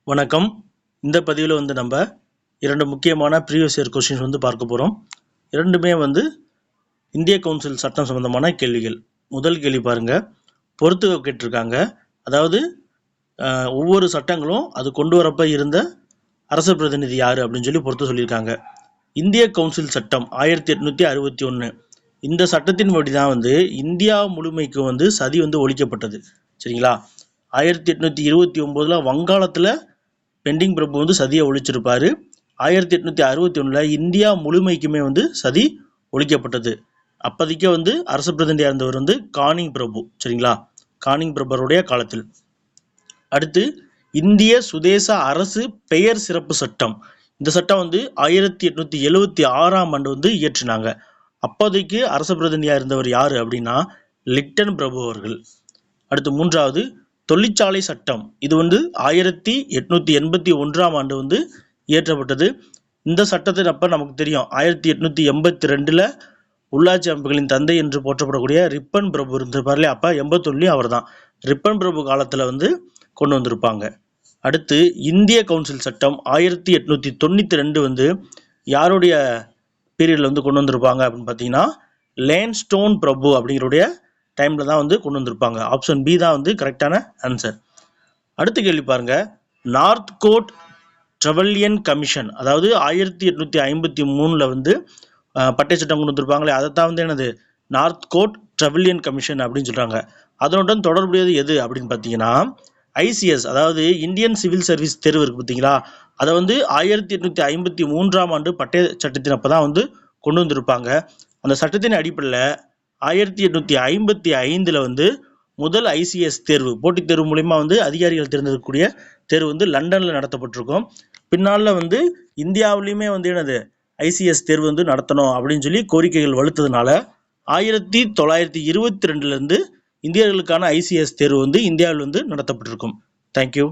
வணக்கம். இந்த பதிவில் நம்ம இரண்டு முக்கியமான ப்ரீவியஸ் இயர் கொஸ்டின்ஸ் பார்க்க போகிறோம். இரண்டுமே இந்திய கவுன்சில் சட்டம் சம்பந்தமான கேள்விகள். முதல் கேள்வி பாருங்க, பொறுத்துக கேட்டிருக்காங்க. அதாவது ஒவ்வொரு சட்டங்களும் அது கொண்டு வரப்ப இருந்த அரசு பிரதிநிதி யாரு அப்படின்னு சொல்லி பொறுத்து சொல்லியிருக்காங்க. இந்திய கவுன்சில் சட்டம் 1861. இந்த சட்டத்தின் படி தான் இந்தியா முழுமைக்கு சதி ஒழிக்கப்பட்டது. சரிங்களா? 1829 வங்காளத்தில் பெண்டிங் பிரபு சதியை ஒழிச்சிருப்பாரு. 1861 இந்தியா முழுமைக்குமே சதி ஒழிக்கப்பட்டது. அப்போதைக்கு அரசு பிரதிநிதியாக இருந்தவர் கானிங் பிரபு. சரிங்களா? கானிங் பிரபருடைய காலத்தில். அடுத்து இந்திய சுதேச அரசு பெயர் சிறப்பு சட்டம். இந்த சட்டம் 1876 இயற்றினாங்க. அப்போதைக்கு அரசு பிரதிநிதியாக இருந்தவர் யாரு அப்படின்னா லிட்டன் பிரபு அவர்கள். அடுத்து மூன்றாவது தொழிற்சாலை சட்டம். இது 1881 இயற்றப்பட்டது. இந்த சட்டத்தின் அப்ப நமக்கு தெரியும் 1882 உள்ளாட்சி அமைப்புகளின் தந்தை என்று போற்றப்படக்கூடிய ரிப்பன் பிரபு இருந்திருப்பார்ல. அப்ப 81 அவர் தான். ரிப்பன் பிரபு காலத்துல கொண்டு வந்திருப்பாங்க. அடுத்து இந்திய கவுன்சில் சட்டம் 1892 யாருடைய பீரியட்ல கொண்டு வந்திருப்பாங்க அப்படின்னு பார்த்தீங்கன்னா லேன்ஸ்டோன் பிரபு அப்படிங்கிறடைய டைம்ல தான் கொண்டு வந்திருப்பாங்க. ஆப்ஷன் பி தான் கரெக்டான ஆன்சர். அடுத்த கேள்வி பாருங்க, நார்த்கோட் ட்ரெவல்யன் கமிஷன். அதாவது 1853 பட்டை சட்டம் கொண்டு வந்திருப்பாங்களே, அதைத்தான் என்னது நார்த்கோட் ட்ரெவல்யன் கமிஷன் அப்படின்னு சொல்றாங்க. அதனுடன் தொடர்புடையது எது அப்படின்னு பார்த்தீங்கன்னா ஐசிஎஸ், அதாவது இந்தியன் சிவில் சர்வீஸ் தேர்வு இருக்கு பார்த்தீங்களா, அதை 1853 பட்டய சட்டத்தின் அப்பதான் கொண்டு வந்திருப்பாங்க. அந்த சட்டத்தின் அடிப்படையில் 1855 முதல் ஐசிஎஸ் தேர்வு, போட்டித் தேர்வு மூலமா அதிகாரிகள் தேர்ந்தெடுக்கக்கூடிய தேர்வு லண்டன்ல நடத்தப்பட்டிருக்கும். பின்னால இந்தியாவிலையுமே என்னது ஐசிஎஸ் தேர்வு நடத்தணும் அப்படின்னு சொல்லி கோரிக்கைகள் வலுத்ததுனால 1922 இந்தியர்களுக்கான ஐசிஎஸ் தேர்வு இந்தியாவில் நடத்தப்பட்டிருக்கும். தேங்க்யூ.